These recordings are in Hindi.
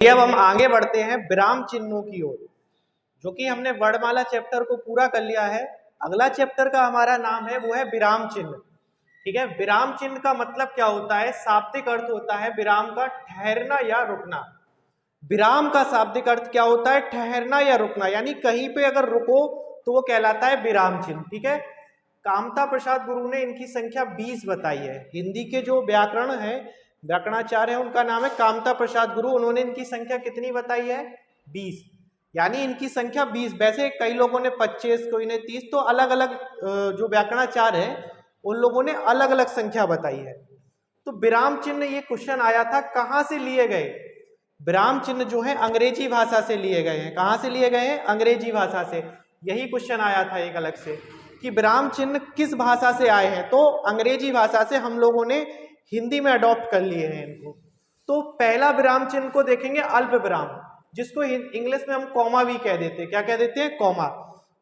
अब हम आगे बढ़ते हैं विराम चिन्हों की ओर, जो कि हमने वर्णमाला चैप्टर को पूरा कर लिया है। अगला चैप्टर का हमारा नाम है वो है विराम चिन्ह। ठीक है, विराम चिन्ह का मतलब क्या होता है? शाब्दिक अर्थ होता है विराम का ठहरना या रुकना। विराम का शाब्दिक अर्थ क्या होता है? ठहरना या रुकना, यानी कहीं पे अगर रुको तो वो कहलाता है विराम चिन्ह। ठीक है, कामता प्रसाद गुरु ने इनकी संख्या 20 बताई है। हिंदी के जो व्याकरण है, व्याकरणाचार्य है, उनका नाम है कामता प्रसाद गुरु। उन्होंने इनकी संख्या कितनी बताई है? 20, यानी इनकी संख्या 20। वैसे कई लोगों ने 25, कोई ने 30, तो अलग अलग जो व्याकरणाचार्य है उन लोगों ने अलग अलग संख्या बताई है। तो विराम चिन्ह, ये क्वेश्चन आया था, कहां से लिए गए? विराम चिन्ह जो है अंग्रेजी भाषा से लिए गए हैं। कहां से लिए गए हैं? अंग्रेजी भाषा से। यही क्वेश्चन आया था एक अलग से कि विराम चिन्ह किस भाषा से आए हैं, तो अंग्रेजी भाषा से हम लोगों ने हिंदी में अडॉप्ट कर लिए हैं इनको। तो पहला विराम चिन्ह को देखेंगे अल्प विराम, जिसको इंग्लिश में हम कॉमा भी कह देते हैं। क्या कह देते हैं? कॉमा।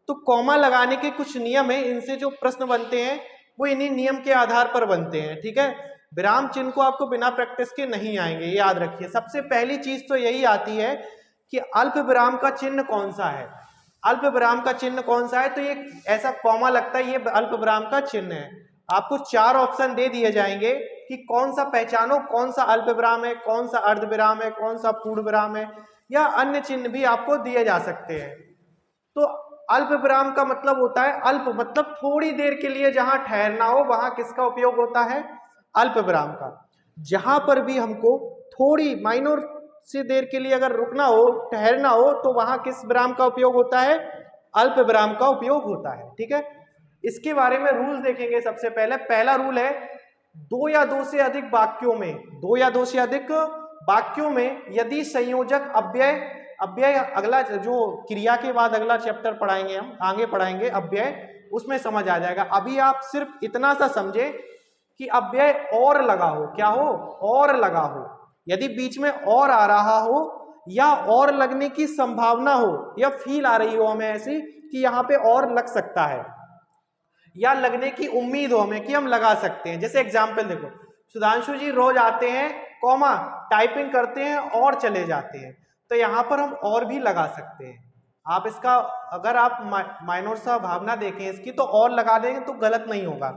तो कॉमा लगाने के कुछ नियम है, इनसे जो प्रश्न बनते हैं वो इन्हीं नियम के आधार पर बनते हैं। ठीक है, विराम चिन्ह को आपको बिना प्रैक्टिस के नहीं आएंगे, ये याद रखिए। सबसे पहली चीज तो यही आती है कि अल्प विराम का चिन्ह कौन सा है। अल्प विराम का चिन्ह कौन सा है? तो ये ऐसा कॉमा लगता है, ये अल्प विराम का चिन्ह है। आपको 4 ऑप्शन दे दिए जाएंगे कि कौन सा पहचानो, कौन सा अल्प विराम है, कौन सा अर्ध विराम है, कौन सा पूर्ण विराम है, या अन्य चिन्ह भी आपको दिए जा सकते हैं। तो अल्प विराम का मतलब होता है, अल्प मतलब थोड़ी देर के लिए जहां ठहरना हो, वहां किसका उपयोग होता है? अल्प विराम का। जहां पर भी हमको थोड़ी माइनर से देर के लिए अगर रुकना हो, ठहरना हो, तो वहां किस विराम का उपयोग होता है? अल्प विराम का उपयोग होता है। ठीक है, इसके बारे में रूल्स देखेंगे। सबसे पहले पहला रूल है, 2 या 2 से अधिक वाक्यों में, 2 या 2 से अधिक वाक्यों में यदि संयोजक अव्यय, अव्यय अगला जो क्रिया के बाद अगला चैप्टर पढ़ाएंगे, हम आगे पढ़ाएंगे अव्यय, उसमें समझ आ जाएगा। अभी आप सिर्फ इतना सा समझे कि अव्यय और लगा हो। क्या हो? और लगा हो। यदि बीच में और आ रहा हो, या और लगने की संभावना हो, या फील आ रही हो हमें ऐसी कि यहाँ पे और लग सकता है, या लगने की उम्मीद हो हमें कि हम लगा सकते हैं। जैसे एग्जाम्पल देखो, सुधांशु जी रोज आते हैं, कॉमा, टाइपिंग करते हैं और चले जाते हैं, तो यहां पर हम और भी लगा सकते हैं। आप इसका अगर आप माइनर सा भावना देखें इसकी, तो और लगा देंगे तो गलत नहीं होगा।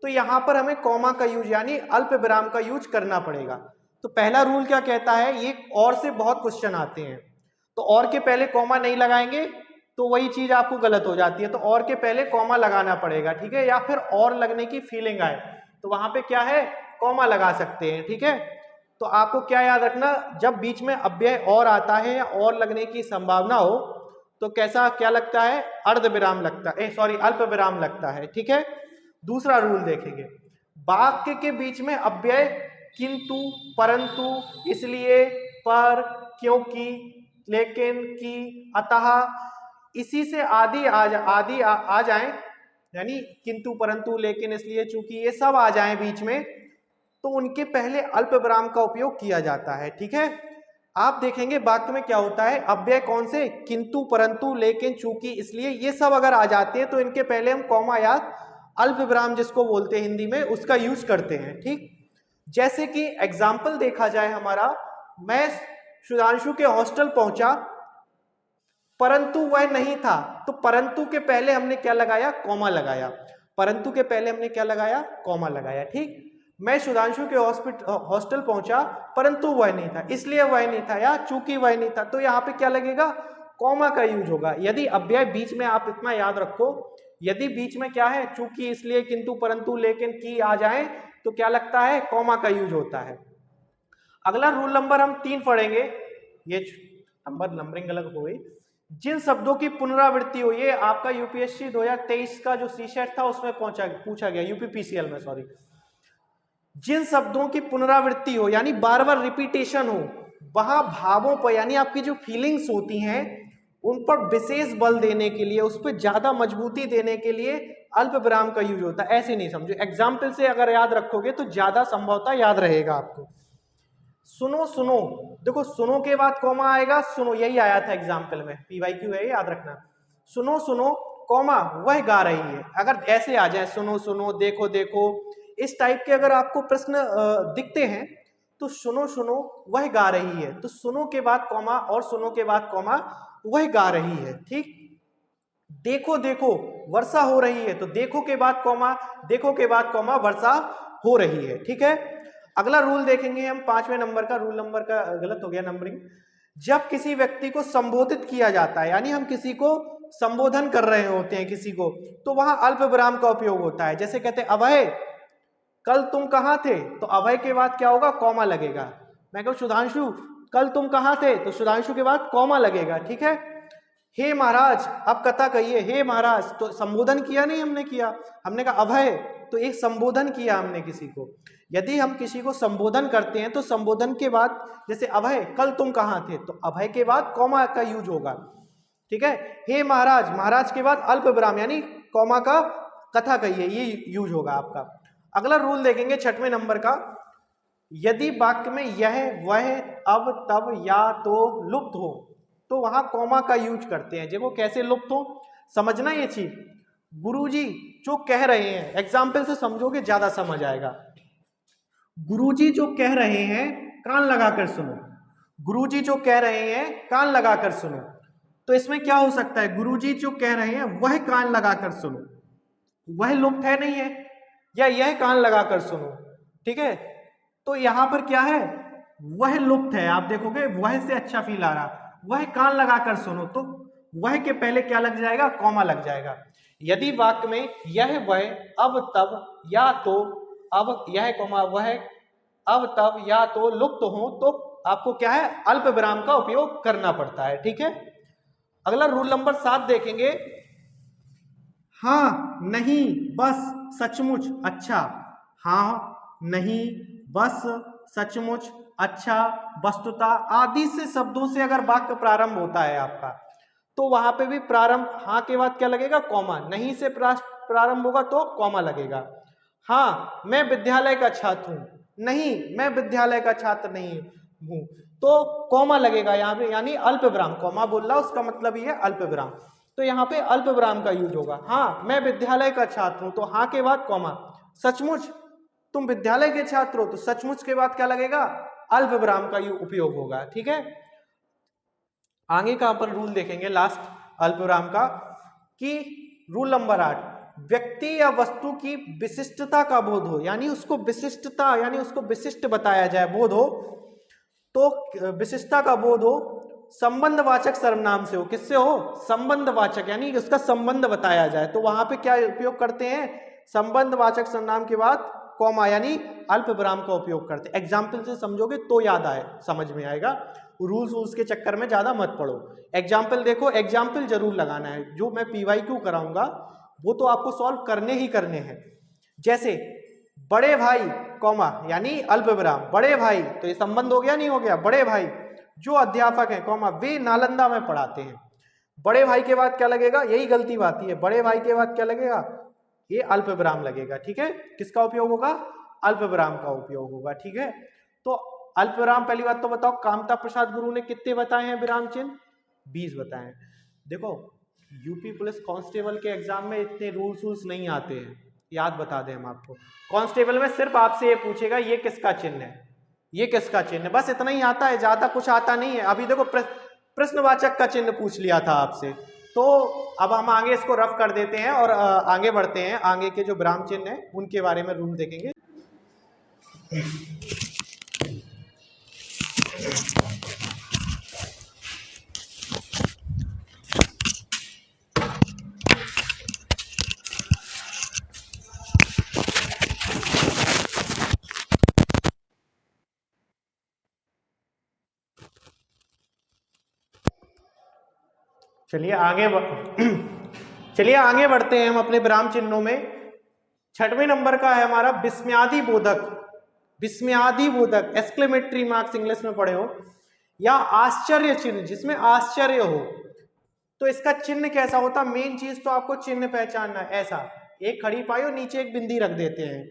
तो यहां पर हमें कॉमा का यूज यानी अल्प विराम का यूज करना पड़ेगा। तो पहला रूल क्या कहता है? ये और से बहुत क्वेश्चन आते हैं, तो और के पहले कॉमा नहीं लगाएंगे तो वही चीज आपको गलत हो जाती है। तो और के पहले कॉमा लगाना पड़ेगा। ठीक है, या फिर और लगने की फीलिंग आए तो वहां पे क्या है? कॉमा लगा सकते हैं। ठीक है, तो आपको क्या याद रखना, जब बीच में अव्यय और आता है या और लगने की संभावना हो, तो कैसा क्या लगता है? अर्ध विराम लगता है, सॉरी अल्प विराम लगता है। ठीक है, दूसरा रूल देखेंगे, वाक्य के बीच में अव्यय किंतु, परंतु, इसलिए, पर, क्योंकि, लेकिन, की, अतः, इसी से आदि आ जाएं, यानी किंतु, परंतु, लेकिन, इसलिए, चूंकि, ये सब आ जाएं बीच में, तो उनके पहले अल्प विराम का उपयोग किया जाता है। ठीक है, आप देखेंगे वाक्य में क्या होता है, अव्यय कौन से? किंतु, परंतु, लेकिन, चूंकि, इसलिए, ये सब अगर आ जाते हैं तो इनके पहले हम कॉमा या अल्प विराम जिसको बोलते हैं हिंदी में, उसका यूज करते हैं। ठीक, जैसे कि एग्जाम्पल देखा जाए हमारा, मैं सुधांशु के हॉस्टल पहुंचा परंतु वह नहीं था, तो परंतु के पहले हमने क्या लगाया? कॉमा लगाया। परंतु के पहले हमने क्या लगाया? कॉमा लगाया। ठीक, मैं सुधांशु के हॉस्टल पहुंचा परंतु वह नहीं था, इसलिए वह नहीं था, या चूंकि वह नहीं था, तो यहाँ पे क्या लगेगा? कॉमा का यूज होगा। यदि अव्यय बीच में, आप इतना याद रखो, यदि बीच में क्या है? चूंकि, इसलिए, किंतु, परंतु, लेकिन, की आ जाए तो क्या लगता है? कॉमा का यूज होता है। अगला रूल नंबर हम 3 पढ़ेंगे, ये नंबरिंग गलत हो गई। जिन शब्दों की पुनरावृत्ति हो, ये आपका यूपीएससी 2023 का जो सीसेट था उसमें पूछा गया, यूपीपीसीएल में, सॉरी। जिन शब्दों की पुनरावृत्ति हो यानी बार बार रिपीटेशन हो, वहां भावों पर यानी आपकी जो फीलिंग्स होती हैं उन पर विशेष बल देने के लिए, उस पर ज्यादा मजबूती देने के लिए अल्प विराम का यूज होता है। ऐसे नहीं समझो, एग्जाम्पल से अगर याद रखोगे तो ज्यादा संभवतः याद रहेगा आपको। सुनो सुनो, देखो सुनो के बाद कॉमा आएगा, सुनो, यही आया था एग्जाम्पल में, पीवाईक्यू है, याद रखना। सुनो सुनो, कॉमा, वह गा रही है। अगर ऐसे आ जाए, सुनो सुनो, देखो देखो, इस टाइप के अगर आपको प्रश्न दिखते हैं तो सुनो सुनो वह गा रही है, तो सुनो के बाद कॉमा और सुनो के बाद कॉमा वह गा रही है। ठीक, देखो देखो वर्षा हो रही है, तो देखो के बाद कॉमा, देखो के बाद कॉमा वर्षा हो रही है। ठीक है, अगला रूल देखेंगे हम 5वें नंबर का, रूल नंबर का गलत हो गया नंबरिंग। जब किसी व्यक्ति को संबोधित किया जाता है, यानी हम किसी को संबोधन कर रहे होते हैं किसी को, तो वहां अल्प विराम का उपयोग होता है। जैसे कहते हैं अभय कल तुम कहां थे, तो अभय के बाद क्या होगा, कॉमा लगेगा। मैं कहूं सुधांशु कल तुम कहां थे, तो सुधांशु के बाद कॉमा लगेगा। ठीक है, हे महाराज अब कथा कहिए, हे महाराज, तो संबोधन किया नहीं हमने, किया हमने कहा अभय, तो एक संबोधन किया हमने किसी को। यदि हम किसी को संबोधन करते हैं तो संबोधन के बाद, जैसे अभय कल तुम कहां थे, तो अभय के बाद कॉमा का यूज होगा। ठीक है, हे महाराज, महाराज के बाद अल्प विराम यानी कॉमा का कथा कहिए, ये यूज होगा आपका। अगला रूल देखेंगे 6वें नंबर का, यदि वाक्य में यह वह अब तब या तो लुप्त हो, तो वहां कॉमा का यूज करते हैं। देखो कैसे लुप्त हो, समझना ये चीज। गुरुजी जो कह रहे हैं, एग्जाम्पल से समझोगे ज्यादा समझ आएगा। गुरुजी जो कह रहे हैं कान लगाकर सुनो, गुरुजी जो कह रहे हैं कान लगाकर सुनो, तो इसमें क्या हो सकता है, गुरुजी जो कह रहे हैं वह कान लगाकर सुनो, वह लुप्त है नहीं है, या यह कान लगाकर सुनो। ठीक है, तो यहां पर क्या है, वह लुप्त है। आप देखोगे वह से अच्छा फील आ रहा, वह कान लगाकर सुनो, तो वह के पहले क्या लग जाएगा, कॉमा लग जाएगा। यदि वाक्य में यह वह अब तब या तो, अब यह कॉमा वह अब तब या तो लुप्त हो, तो आपको क्या है, अल्प विराम का उपयोग करना पड़ता है। ठीक है, अगला रूल नंबर 7 देखेंगे, हाँ नहीं बस सचमुच अच्छा, हाँ नहीं बस सचमुच अच्छा वस्तुता आदि से शब्दों से अगर वाक्य प्रारंभ होता है आपका, तो वहां पे भी प्रारंभ हाँ के बाद क्या लगेगा, कॉमा। नहीं से प्रारंभ होगा तो कॉमा लगेगा। हाँ मैं विद्यालय का छात्र हूं, नहीं मैं विद्यालय का छात्र नहीं हूं, तो कॉमा लगेगा यहाँ पे, यानी अल्प विराम। कॉमा बोल रहा उसका मतलब ये है अल्प विराम, तो यहाँ पे अल्प विराम का यूज होगा। हाँ मैं विद्यालय का छात्र हूं, तो हाँ के बाद कॉमा। सचमुच तुम विद्यालय के छात्र हो, तो सचमुच के बाद क्या लगेगा, अल्प विराम का उपयोग होगा। ठीक है, आगे का अपन रूल देखेंगे लास्ट अल्प विराम का, कि रूल नंबर 8, व्यक्ति या वस्तु की विशिष्टता का बोध हो, यानी उसको विशिष्टता यानी उसको विशिष्ट बताया जाए, बोध हो, तो विशिष्टता का बोध हो संबंधवाचक सर्वनाम से हो। किससे हो, संबंधवाचक, यानी उसका संबंध बताया जाए, तो वहां पे क्या उपयोग करते हैं, संबंधवाचक सर्वनाम के बाद कॉमा यानी अल्प विराम का उपयोग करते हैं। एग्जाम्पल से समझोगे तो याद आए, समझ में आएगा, रूल्स के चक्कर में ज्यादा मत पढ़ो। एग्जाम्पल देखो, एग्जाम्पल जरूर लगाना है, जो मैं PYQ कराऊंगा वो तो आपको सॉल्व करने ही करने हैं। जैसे बड़े भाई कॉमा यानी अल्प विराम, बड़े भाई, तो ये संबंध हो गया नहीं हो गया, बड़े भाई जो अध्यापक है कॉमा वे नालंदा में पढ़ाते हैं। बड़े भाई के बाद क्या लगेगा, यही गलती बात है, बड़े भाई के बाद क्या लगेगा, ये अल्प विराम लगेगा। ठीक है, किसका उपयोग होगा, अल्प विराम का उपयोग होगा। ठीक है, तो अल्प विराम, पहली बात तो बताओ कामता प्रसाद गुरु ने कितने बताए हैं विराम चिन्ह, 20 बताए हैं। देखो यूपी पुलिस कांस्टेबल के एग्जाम में इतने रूल्स नहीं आते हैं, याद बता दें हम आपको। कांस्टेबल में सिर्फ आपसे ये पूछेगा ये किसका चिन्ह है, ये किसका चिन्ह है, बस इतना ही आता है, ज्यादा कुछ आता नहीं है। अभी देखो प्रश्नवाचक का चिन्ह पूछ लिया था आपसे, तो अब हम आगे इसको रफ कर देते हैं और आगे बढ़ते हैं। आगे के जो विराम चिन्ह है उनके बारे में रूल देखेंगे। चलिए आगे बढ़ते हैं हम अपने विराम चिन्हों में। 6वें नंबर का है हमारा विस्मयादि बोधक। विस्मयादि बोधक, एक्सक्लेमेटरी मार्क्स इंग्लिश में पढ़े हो, या आश्चर्य चिन्ह, जिसमें आश्चर्य हो, तो इसका चिन्ह कैसा होता, मेन चीज तो आपको चिन्ह पहचानना है। ऐसा एक खड़ी पाई और नीचे एक बिंदी रख देते हैं,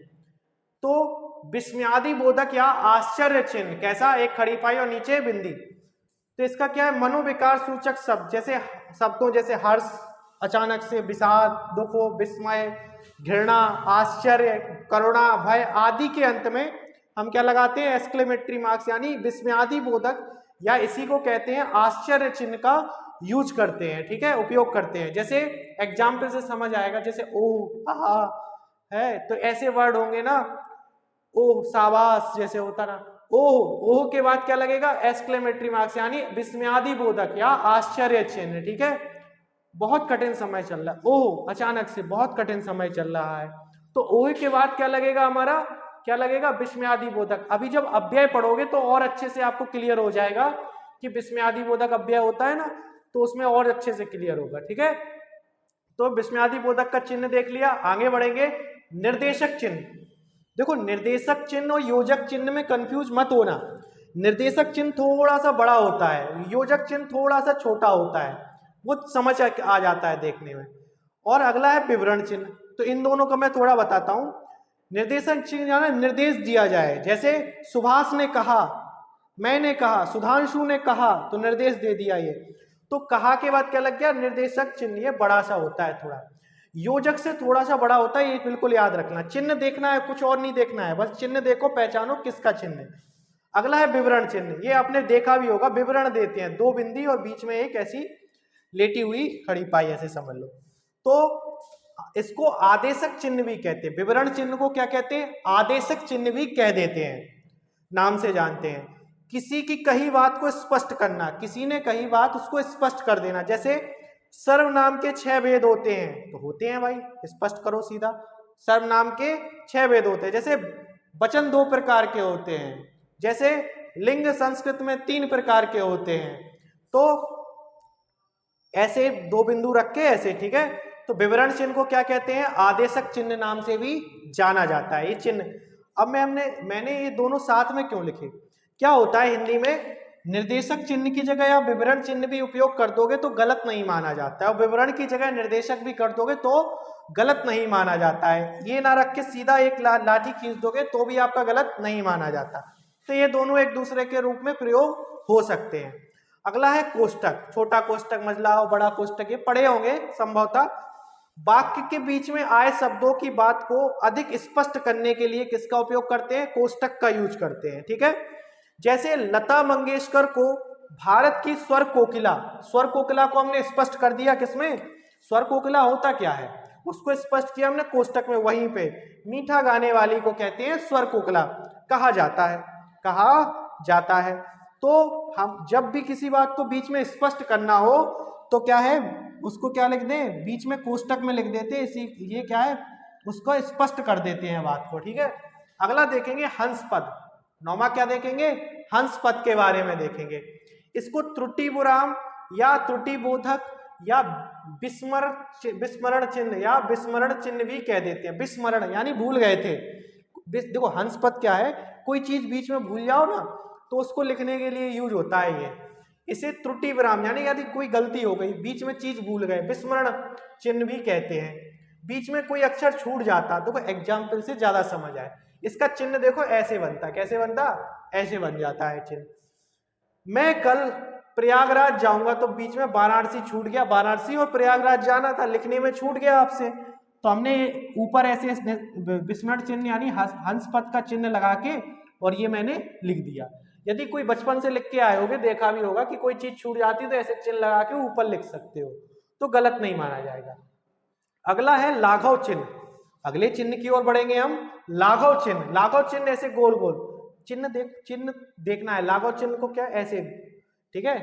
तो विस्मयादि बोधक या आश्चर्य चिन्ह कैसा, एक खड़ी पाई और नीचे बिंदी, तो इसका क्या है, मनोविकार सूचक शब्द, जैसे शब्दों जैसे हर्ष, अचानक से, विषाद, दुख, विस्मय, घृणा, आश्चर्य, करुणा, भय आदि के अंत में हम क्या लगाते हैं, एक्सक्लेमेटरी मार्क्स यानी विस्मयादि बोधक या इसी को कहते हैं आश्चर्य चिन्ह का यूज करते हैं, ठीक है, उपयोग करते हैं। जैसे एग्जाम्पल से समझ आएगा, जैसे ओह आहा है, तो ऐसे वर्ड होंगे ना, ओह शाबाश जैसे होता ना, ओह, ओह के बाद क्या लगेगा, एक्सक्लेमेटरी मार्क्स यानी विस्मयादि बोधक या आश्चर्य चिन्ह, ठीक है। बहुत कठिन समय चल रहा है, ओह अचानक से बहुत कठिन समय चल रहा है, तो ओह के बाद क्या लगेगा हमारा, क्या लगेगा, विस्मयादि बोधक। अभी जब अव्यय पढ़ोगे तो और अच्छे से आपको क्लियर हो जाएगा कि विस्मयादि बोधक अव्यय होता है ना, तो उसमें और अच्छे से क्लियर होगा, ठीक है। तो विस्मयादि बोधक का चिन्ह देख लिया, आगे बढ़ेंगे। निर्देशक चिन्ह, देखो निर्देशक चिन्ह और योजक चिन्ह में कंफ्यूज मत होना। निर्देशक चिन्ह थोड़ा सा बड़ा होता है, योजक चिन्ह थोड़ा सा छोटा होता है, वो समझ आ जाता है देखने में। और अगला है विवरण चिन्ह, तो इन दोनों का मैं थोड़ा बताता हूं। निर्देशक चिन्ह जाना, निर्देश दिया जाए, जैसे सुभाष ने कहा, मैंने कहा, सुधांशु ने कहा, तो निर्देश दे दिया ये, तो कहा के बाद क्या लग गया, निर्देशक चिन्ह, ये बड़ा सा होता है थोड़ा, योजक से थोड़ा सा बड़ा होता है, ये बिल्कुल याद रखना। चिन्ह देखना है, कुछ और नहीं देखना है, बस चिन्ह देखो, पहचानो किसका चिन्ह है। अगला है विवरण चिन्ह, ये आपने देखा भी होगा, विवरण देते हैं, दो बिंदी और बीच में एक ऐसी लेटी हुई खड़ी पाई, ऐसे समझ लो, तो इसको आदेशक चिन्ह भी कहते हैं। विवरण चिन्ह को क्या कहते हैं, आदेशक चिन्ह भी कह देते हैं, नाम से जानते हैं। किसी की कही बात को स्पष्ट करना, किसी ने कही बात उसको स्पष्ट कर देना, जैसे सर्वनाम के 6 भेद होते हैं, तो होते हैं भाई, स्पष्ट करो सीधा, सर्वनाम के 6 भेद होते हैं। जैसे वचन 2 प्रकार के होते हैं, जैसे लिंग संस्कृत में 3 प्रकार के होते हैं, तो ऐसे 2 बिंदु रख के ऐसे, ठीक है। तो विवरण चिन्ह को क्या कहते हैं, आदेशक चिन्ह नाम से भी जाना जाता है ये चिन्ह। अब मैंने ये दोनों साथ में क्यों लिखे, क्या होता है हिंदी में, निर्देशक चिन्ह की जगह आप विवरण चिन्ह भी उपयोग कर दोगे तो गलत नहीं माना जाता है, और विवरण की जगह निर्देशक भी कर दोगे तो गलत नहीं माना जाता है। ये ना रख के सीधा एक लाठी खींच दोगे तो भी आपका गलत नहीं माना जाता। तो ये दोनों एक दूसरे के रूप में प्रयोग हो सकते हैं। अगला है कोष्टक, छोटा कोष्टक, मझला और बड़ा कोष्टक, ये पढ़े होंगे संभवतः। वाक्य के बीच में आए शब्दों की बात को अधिक स्पष्ट करने के लिए किसका उपयोग करते हैं, कोष्टक का यूज करते हैं, ठीक है। जैसे लता मंगेशकर को भारत की स्वर कोकिला, स्वर कोकिला को हमने स्पष्ट कर दिया किसमें, स्वर कोकिला होता क्या है उसको स्पष्ट किया हमने कोष्टक में, वहीं पे मीठा गाने वाली को कहते हैं स्वर कोकिला, कहा जाता है, कहा जाता है। तो हम जब भी किसी बात को बीच में स्पष्ट करना हो तो क्या है, उसको क्या लिख दें, बीच में कोष्टक में लिख देते, इसी ये क्या है, उसको स्पष्ट कर देते हैं बात को, ठीक है। अगला देखेंगे हंस पद, नौमा क्या देखेंगे, हंस पद के बारे में देखेंगे। इसको त्रुटि विराम या त्रुटि बोधक या विस्मरण चिन्ह या विस्मरण चिन्ह भी कह देते हैं। विस्मरण यानी भूल गए थे। देखो हंस पद क्या है, कोई चीज बीच में भूल जाओ ना तो उसको लिखने के लिए यूज होता है ये। इसे त्रुटि विराम यानी यदि कोई गलती हो गई, बीच में चीज भूल गए, विस्मरण चिन्ह भी कहते हैं। बीच में कोई अक्षर छूट जाता, देखो एग्जाम्पल से ज्यादा समझ आए, इसका चिन्ह देखो ऐसे बनता, कैसे बनता, ऐसे बन जाता है चिन्ह। मैं कल प्रयागराज जाऊंगा, तो बीच में वाराणसी छूट गया, वाराणसी और प्रयागराज जाना था, लिखने में छूट गया आपसे, तो हमने ऊपर ऐसे विस्मरण चिन्ह यानी हंस पद का चिन्ह लगा के और ये मैंने लिख दिया। यदि कोई बचपन से लिख के आए होगे, देखा भी होगा कि कोई चीज छूट जाती है तो ऐसे चिन्ह लगा के ऊपर लिख सकते हो, तो गलत नहीं माना जाएगा। अगला है लाघव चिन्ह, अगले चिन्ह की ओर बढ़ेंगे हम। लाघव चिन्ह, लाघव चिन्ह ऐसे गोल गोल चिन्ह देखना है, लाघव चिन्ह को क्या ऐसे, ठीक है।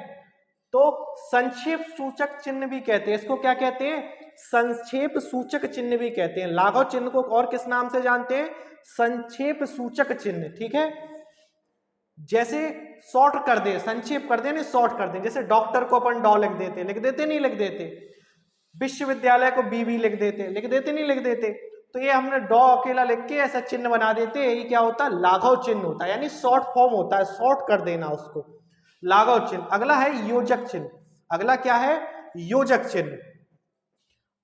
तो संक्षेप सूचक चिन्ह भी कहते हैं, इसको क्या कहते हैं, संक्षेप सूचक चिन्ह भी कहते हैं। लाघव चिन्ह को और किस नाम से जानते हैं, संक्षेप सूचक चिन्ह, ठीक है। जैसे शॉर्ट कर दे, संक्षेप कर दे नहीं शॉर्ट कर दे, जैसे डॉक्टर को अपन डॉ लिख देते नहीं लिख देते, विश्वविद्यालय को बीबी लिख देते नहीं लिख देते, तो ये हमने डॉ अकेला लिख के ऐसा चिन्ह बना देते हैं, ये क्या होता है, लाघव चिन्ह होता है, यानी शॉर्ट फॉर्म होता है, शॉर्ट कर देना उसको, लाघव चिन्ह। अगला है योजक चिन्ह, अगला क्या है, योजक चिन्ह।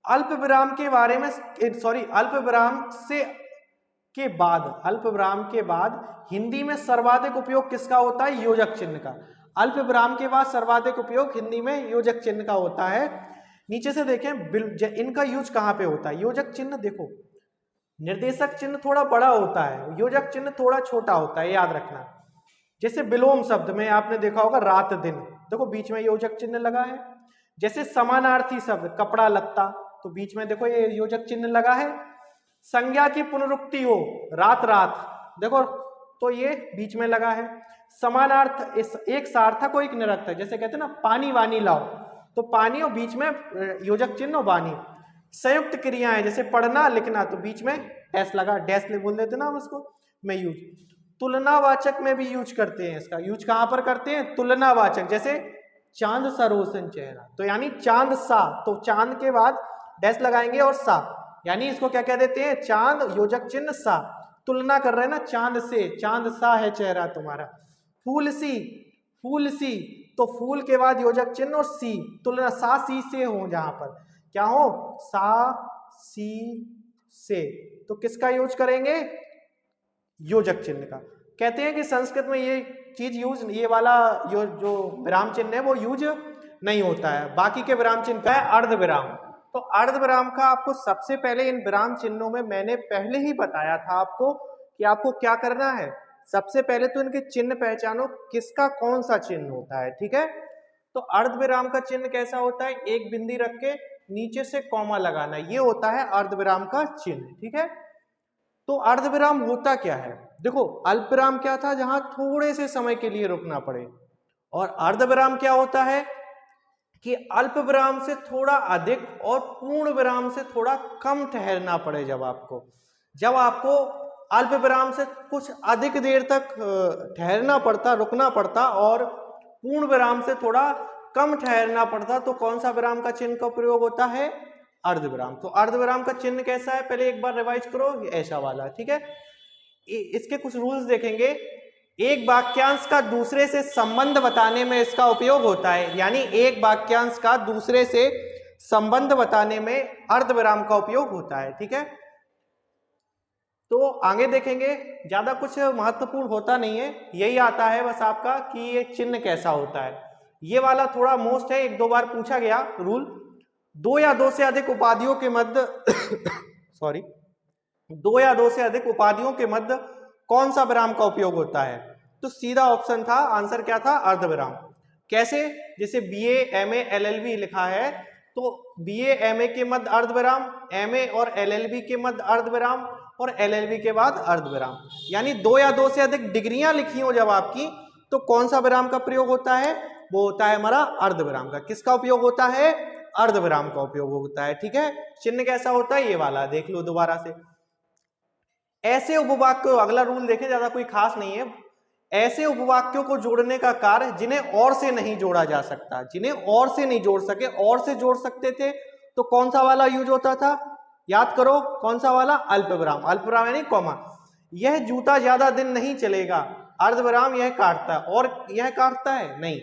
अल्प विराम के बारे में अल्प विराम से के बाद, अल्प विराम के बाद हिंदी में सर्वाधिक उपयोग किसका होता है, योजक चिन्ह का। अल्प विराम के बाद सर्वाधिक उपयोग हिंदी में योजक चिन्ह का होता है। नीचे से देखें इनका यूज कहां पे होता है, योजक चिन्ह देखो निर्देशक चिन्ह थोड़ा बड़ा होता है, योजक चिन्ह थोड़ा छोटा होता है, याद रखना। जैसे विलोम शब्द में आपने देखा होगा रात दिन, देखो बीच में योजक चिन्ह लगा है। जैसे समानार्थी शब्द कपड़ा लत्ता, तो बीच में देखो ये योजक चिन्ह लगा है। संज्ञा की पुनरुक्ति हो रात रात, देखो तो ये बीच में लगा है। समानार्थ एक सार्थक और एक निरर्थक, जैसे कहते हैं ना पानी वानी लाओ, तो पानी और बीच में योजक चिन्ह और वानी। संयुक्त क्रियाएं जैसे पढ़ना लिखना, तो बीच में डैश लगा, डैश बोल देते ना हम इसको में यूज। तुलनावाचक में भी यूज करते हैं, इसका यूज कहां पर करते हैं, तुलनावाचक। जैसे चांद सा रोशन चेहरा, तो यानी चांद सा, तो चांद के बाद डैश लगाएंगे और सा, यानी इसको क्या कह देते हैं, चांद योजक चिन्ह सा, तुलना कर रहे हैं ना चांद से, चांद सा है चेहरा तुम्हारा। फूल सी, फूल सी, तो फूल के बाद योजक चिन्ह और सी, तुलना सा सी से हो, जहां पर क्या हो, सा सी से, तो किसका यूज करेंगे, योजक चिन्ह का। कहते हैं कि संस्कृत में ये चीज यूज, ये वाला जो विराम चिन्ह है वो यूज नहीं होता है। बाकी के विराम चिन्ह का है अर्ध विराम। तो अर्ध विराम का आपको सबसे पहले इन विराम चिन्हों में मैंने पहले ही बताया था आपको कि आपको क्या करना है, सबसे पहले तो इनके चिन्ह पहचानो, किसका कौन सा चिन्ह होता है, ठीक है। तो अर्ध विराम का चिन्ह कैसा होता है, एक बिंदी रख के नीचे से कॉमा लगाना, ये होता है अर्ध विराम का चिन्ह, ठीक है। तो अर्धविराम होता क्या है, देखो अल्पविराम क्या था, जहां थोड़े से समय के लिए रुकना पड़े, और अर्धविराम क्या होता है कि अल्प विराम से थोड़ा अधिक और पूर्ण विराम से थोड़ा कम ठहरना पड़े। जब आपको अल्प विराम से कुछ अधिक देर तक ठहरना पड़ता, रुकना पड़ता, और पूर्ण विराम से थोड़ा कम ठहरना पड़ता, तो कौन सा विराम का चिन्ह का प्रयोग होता है, अर्धविराम। तो अर्धविराम का चिन्ह कैसा है, पहले एक बार रिवाइज करो, ऐसा वाला, ठीक है। इसके कुछ रूल्स देखेंगे। एक वाक्यांश का दूसरे से संबंध बताने में इसका उपयोग होता है, यानी एक वाक्यांश का दूसरे से संबंध बताने में अर्धविराम का उपयोग होता है, ठीक है। तो आगे देखेंगे, ज्यादा कुछ महत्वपूर्ण होता नहीं है, यही आता है बस आपका कि ये चिन्ह कैसा होता है। ये वाला थोड़ा मोस्ट है, एक दो बार पूछा गया रूल। दो या दो से अधिक उपाधियों के मध्य सॉरी, दो या दो से अधिक उपाधियों के मध्य कौन सा विराम का उपयोग होता है, तो सीधा ऑप्शन था, आंसर क्या था, अर्धविराम। कैसे, जैसे बीए एमए एलएलबी लिखा है, तो बीए एमए के मध्य अर्धविराम, एमए और एलएलबी के मध्य अर्धविराम, और एलएलबी के बाद अर्धविराम। यानी दो या दो से अधिक डिग्रियां लिखी हो जब आपकी, तो कौन सा विराम का प्रयोग होता है, वो होता है हमारा अर्धविराम का। किसका उपयोग होता है, अर्धविराम का उपयोग होता है, ठीक है। चिन्ह कैसा होता है, ये वाला देख लो दोबारा से। ऐसे उपवाक्यों, अगला रूल देखें, ज्यादा कोई खास नहीं है। ऐसे उपवाक्यों को जोड़ने का कार्य जिन्हें और से नहीं जोड़ा जा सकता, जिन्हें और से नहीं जोड़ सके, और से जोड़ सकते थे, तो कौन सा वाला यूज होता था, याद करो कौन सा वाला, अल्पविराम। अल्पविराम यानी कॉमा। यह जूता ज्यादा दिन नहीं चलेगा, अर्धविराम यह काटता है, और यह काटता है नहीं,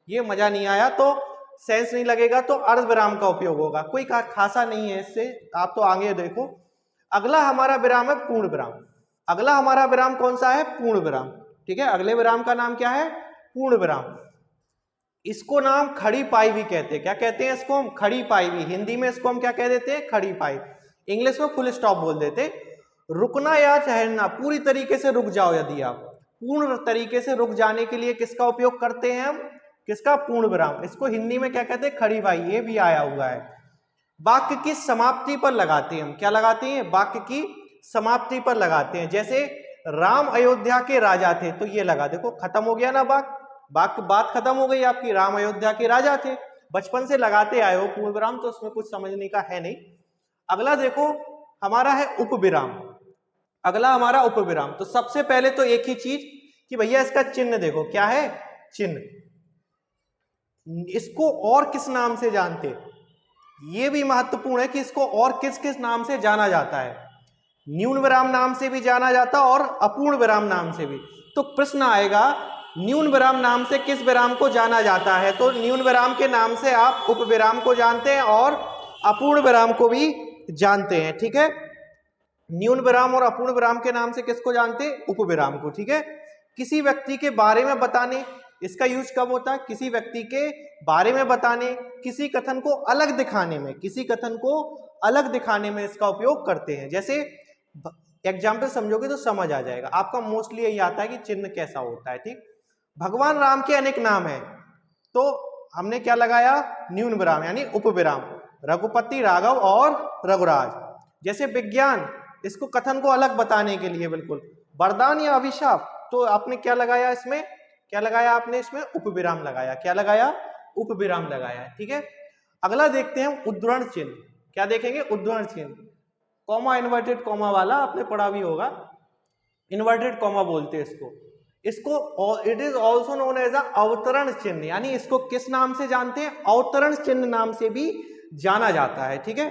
ये मजा नहीं आया तो सेंस नहीं लगेगा, तो अर्धविराम का उपयोग होगा। कोई खासा नहीं है इससे, आप तो आगे देखो। अगला हमारा विराम है पूर्ण विराम। अगला हमारा विराम कौन सा है, पूर्ण विराम, ठीक है। अगले विराम का नाम क्या है, पूर्ण विराम। इसको नाम खड़ी पाई भी कहते हैं। क्या कहते हैं इसको हम, खड़ी पाई भी। हिंदी में इसको हम क्या कह देते हैं, खड़ी पाई। इंग्लिश में फुल स्टॉप बोल देते। रुकना या ठहरना, पूरी तरीके से रुक जाओ, यदि आप पूर्ण तरीके से रुक जाने के लिए किसका उपयोग करते हैं हम, किसका, पूर्ण विराम। इसको हिंदी में क्या कहते हैं, खड़ी पाई, ये भी आया हुआ है। वाक्य की समाप्ति पर लगाते हैं हम, क्या लगाते हैं, वाक्य की समाप्ति पर लगाते हैं। जैसे राम अयोध्या के राजा थे, तो ये लगा, देखो खत्म हो गया ना वाक्य, बात खत्म हो गई आपकी, राम अयोध्या के राजा थे। बचपन से लगाते आए हो पूर्ण विराम, तो उसमें कुछ समझने का है नहीं। अगला देखो हमारा है उपविराम। अगला हमारा उपविराम। तो सबसे पहले तो एक ही चीज कि भैया इसका चिन्ह देखो, क्या है, चिन्ह। इसको और किस नाम से जानते, ये भी महत्वपूर्ण है कि इसको और किस किस नाम से जाना जाता है। न्यून विराम नाम से भी जाना जाता और अपूर्ण विराम नाम से भी। तो प्रश्न आएगा, न्यून विराम नाम से किस विराम को जाना जाता है, तो न्यून विराम के नाम से आप उपविराम को जानते हैं और अपूर्ण विराम को भी जानते हैं, ठीक है। न्यून विराम और अपूर्ण विराम के नाम से किसको जानते हैं, उपविराम को, ठीक है। किसी व्यक्ति के बारे में बताने, इसका यूज कब होता है, किसी व्यक्ति के बारे में बताने, किसी कथन को अलग दिखाने में, किसी कथन को अलग दिखाने में इसका उपयोग करते हैं। जैसे एग्जाम्पल समझोगे तो समझ आ जाएगा। आपका मोस्टली यही आता है कि चिन्ह कैसा होता है। ठीक, भगवान राम के अनेक नाम है, तो हमने क्या लगाया, न्यून विराम यानी उपविराम, रघुपति, राघव और रघुराज। जैसे विज्ञान, इसको कथन को अलग बताने के लिए बिल्कुल, वरदान या अभिशाप, तो आपने क्या लगाया इसमें, क्या लगाया आपने इसमें, उपविराम लगाया। क्या लगाया, उपविराम लगाया। ठीक है, अगला देखते हैं उद्धरण चिन्ह। क्या देखेंगे, उद्धरण चिन्ह, कॉमा इन्वर्टेड कॉमा वाला आपने पढ़ा भी होगा, इन्वर्टेड कॉमा बोलते हैं इसको। It is also known as अवतरण चिन्ह, यानी इसको किस नाम से जानते हैं, अवतरण चिन्ह नाम से भी जाना जाता है। ठीक है,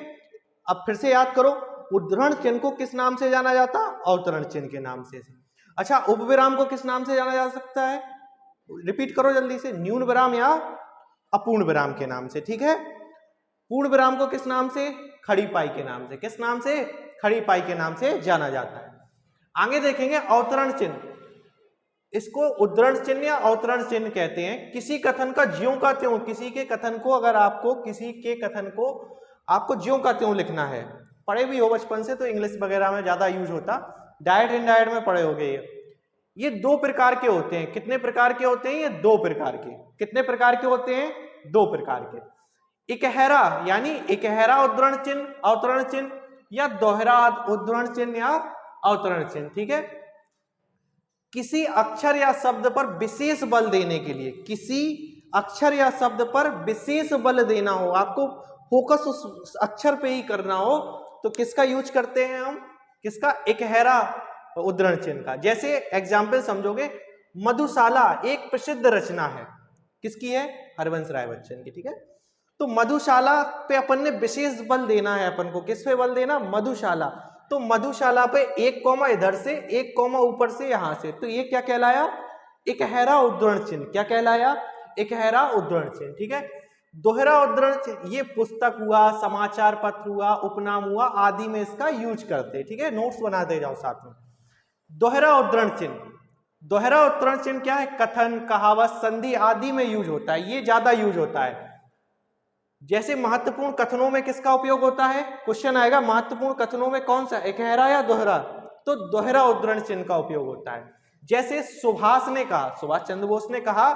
अब फिर से याद करो, उद्धरण चिन्ह को किस नाम से जाना जाता, अवतरण चिन्ह के नाम से। अच्छा, उपविराम को किस नाम से जाना जा सकता है, रिपीट करो जल्दी से, न्यून विराम या अपूर्ण विराम के नाम से। ठीक है, पूर्ण विराम को किस नाम से, खड़ी पाई के नाम से। किस नाम से, खड़ी पाई के नाम से जाना जाता है। आगे देखेंगे अवतरण चिन्ह, इसको उद्धरण चिन्ह या अवतरण चिन्ह कहते हैं। किसी कथन का ज्यों का त्यों, किसी के कथन को अगर आपको, किसी के कथन को आपको ज्यों का त्यों लिखना है, पढ़े भी हो बचपन से तो इंग्लिश वगैरह में ज्यादा यूज होता, डायरेक्ट इनडायरेक्ट में पढ़े होगे। ये दो प्रकार के होते हैं। कितने प्रकार के होते हैं, ये दो प्रकार के। कितने प्रकार के होते हैं, दो प्रकार के। इकहरा यानी इकहरा उद्धरण चिन्ह, अवतरण चिन्ह, या दोहरा उद्धरण चिन्ह या अवतरण चिन्ह। ठीक है, किसी अक्षर या शब्द पर विशेष बल देने के लिए, किसी अक्षर या शब्द पर विशेष बल देना हो, आपको फोकस उस अक्षर पे ही करना हो, तो किसका यूज करते हैं हम, किसका, इकहरा उद्धरण चिन्ह का। जैसे एग्जाम्पल समझोगे, मधुशाला एक प्रसिद्ध रचना है, किसकी है, हरवंश राय बच्चन की। ठीक है, तो मधुशाला पे अपन ने विशेष बल देना है, अपन को किस पे बल देना, मधुशाला। तो मधुशाला पे एक कॉमा इधर से, एक कॉमा ऊपर से, यहां से, तो ये क्या कहलाया, इकहरा उद्धरण चिन्ह। क्या कहलाया, इकहरा उद्धरण चिन्ह। ठीक है, दोहरा उद्धरण चिन्ह, ये पुस्तक हुआ, समाचार पत्र हुआ, उपनाम हुआ आदि में इसका यूज करते। ठीक है, नोट्स बनाते जाओ साथ में। दोहरा उद्धरण चिन्ह, दोहरा उद्धरण चिन्ह क्या है, कथन, कहावत, संधि आदि में यूज होता है, ये ज्यादा यूज होता है। जैसे महत्वपूर्ण कथनों में किसका उपयोग होता है, क्वेश्चन आएगा, महत्वपूर्ण कथनों में कौन सा, इकहरा या दोहरा, तो दोहरा उद्धरण चिन्ह का उपयोग होता है। जैसे सुभाष ने कहा, सुभाष चंद्र बोस ने कहा,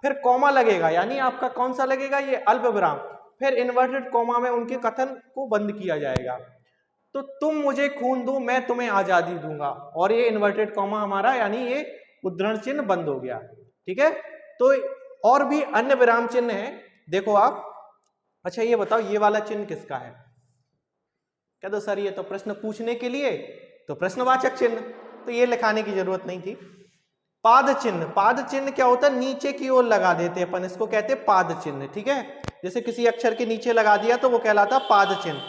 फिर कॉमा लगेगा, यानी आपका कौन सा लगेगा, ये अल्प विराम, फिर इन्वर्टेड कॉमा में उनके कथन को बंद किया जाएगा। तो तुम मुझे खून दो मैं तुम्हें आजादी दूंगा, और ये इन्वर्टेड कॉमा हमारा, यानी ये उद्धरण चिन्ह बंद हो गया। ठीक है, तो और भी अन्य विराम चिन्ह है, देखो आप। अच्छा ये बताओ, ये वाला चिन्ह किसका है, क्या दो सर, ये तो प्रश्न पूछने के लिए, तो प्रश्नवाचक चिन्ह, तो ये लिखाने की जरूरत नहीं थी। पाद चिन्ह, पाद चिन्ह क्या होता है, नीचे की ओर लगा देते हैं अपन, इसको कहते हैं पाद चिन्ह। ठीक है, जैसे किसी अक्षर के नीचे लगा दिया तो वो कहलाता पाद चिन्ह।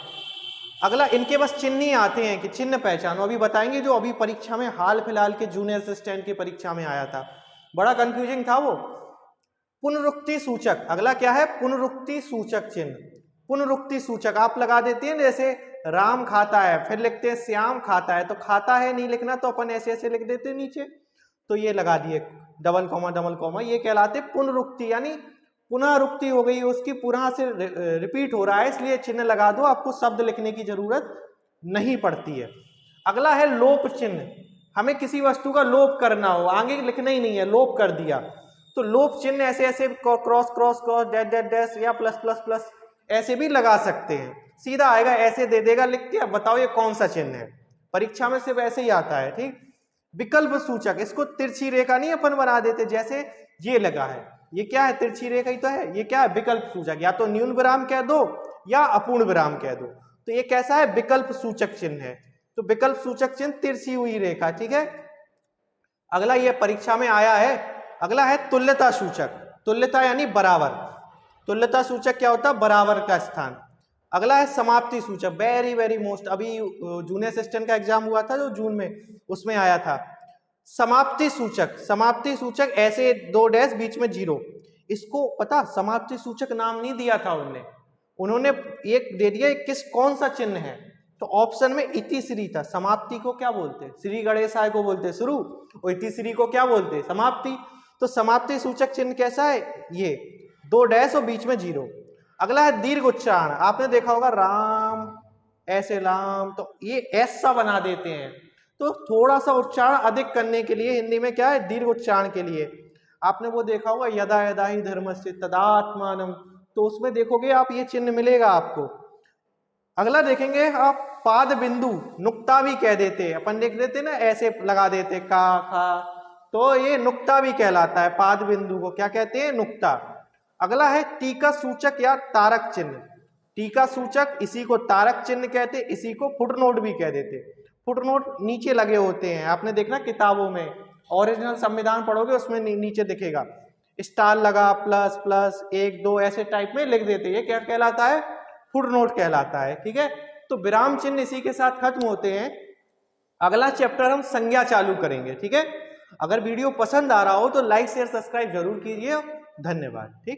अगला, इनके बस चिन्ह ही आते हैं कि चिन्ह पहचानो, अभी बताएंगे, जो अभी परीक्षा में हाल फिलहाल के जूनियर असिस्टेंट की परीक्षा में आया था, बड़ा कंफ्यूजिंग था वो। पुनरुक्ति सूचक, अगला क्या है, पुनरुक्ति सूचक चिन्ह। पुनरुक्ति सूचक आप लगा देते हैं, जैसे राम खाता है, फिर लिखते हैं श्याम खाता है, तो खाता है नहीं लिखना तो अपन ऐसे ऐसे लिख देते हैं नीचे, तो ये लगा दिए डबल कॉमा, ये कहलाते पुनरुक्ति, यानी पुनरुक्ति हो गई उसकी, पुनः से रिपीट हो रहा है, इसलिए चिन्ह लगा दो, आपको शब्द लिखने की जरूरत नहीं पड़ती है। अगला है लोप चिन्ह, हमें किसी वस्तु का लोप करना हो, आगे लिखना ही नहीं है, लोप कर दिया, तो लोप चिन्ह ऐसे ऐसे cross cross cross dash dash dash या प्लस प्लस प्लस ऐसे भी लगा सकते हैं, सीधा आएगा ऐसे दे देगा लिख के, अब बताओ ये कौन सा चिन्ह है, परीक्षा में सिर्फ ऐसे ही आता है। ठीक, विकल्प सूचक, इसको तिरछी रेखा नहीं अपन बना देते, जैसे ये लगा है, ये क्या है, तिरछी रेखा ही तो है, ये क्या है, विकल्प सूचक, या तो न्यून विराम कह दो या अपूर्ण विराम कह दो, तो ये कैसा है, विकल्प सूचक चिन्ह है, तो विकल्प सूचक चिन्ह तिरछी हुई रेखा। ठीक है, अगला ये परीक्षा में आया है, अगला है तुल्यता सूचक, तुल्यता यानी बराबर, तुल्यता सूचक क्या होता है, बराबर का स्थान। अगला है समाप्ति सूचक, वेरी वेरी मोस्ट, अभी जूनियर असिस्टेंट का एग्जाम हुआ था जो जून में, उसमें आया था। समाप्ति सूचक, समाप्ति सूचक ऐसे दो डैश बीच में जीरो, इसको पता, समाप्ति सूचक नाम नहीं दिया था उन्होंने एक दे दिया, किस कौन सा चिन्ह है, तो ऑप्शन में इतिश्री था, समाप्ति को क्या बोलते, श्री गणेशाय को बोलते शुरू, और इतिश्री को क्या बोलते, समाप्ति, तो समाप्ति सूचक चिन्ह कैसा है, ये दो डैश और बीच में जीरो। अगला है दीर्घ उच्चारण, आपने देखा होगा राम ऐसे लाम, तो ये ऐसा बना देते हैं। तो थोड़ा सा उच्चारण अधिक करने के लिए हिंदी में क्या है, दीर्घ उच्चारण के लिए आपने वो देखा होगा यदा यदा ही धर्मस्य तदात्मानम, तो उसमें देखोगे आप ये चिन्ह मिलेगा आपको। अगला देखेंगे आप पाद बिंदु, नुक्ता भी कह देते, अपन देख देते ना ऐसे लगा देते का खा, तो ये नुक्ता भी कहलाता है। पाद बिंदु को क्या कहते हैं, नुक्ता। अगला है टीका सूचक या तारक चिन्ह। टीका सूचक, इसी को तारक चिन्ह कहते, इसी को फुटनोट भी कह देते। फुटनोट नीचे लगे होते हैं, आपने देखना किताबों में, ओरिजिनल संविधान पढ़ोगे उसमें नीचे दिखेगा स्टार लगा, प्लस प्लस 1 2 ऐसे टाइप में लिख देते, ये क्या कहलाता है, फुटनोट कहलाता है। ठीक है, तो विराम चिन्ह इसी के साथ खत्म होते हैं। अगला चैप्टर हम संज्ञा चालू करेंगे। ठीक है, अगर वीडियो पसंद आ रहा हो तो लाइक शेयर सब्सक्राइब जरूर कीजिए। धन्यवाद। ठीक।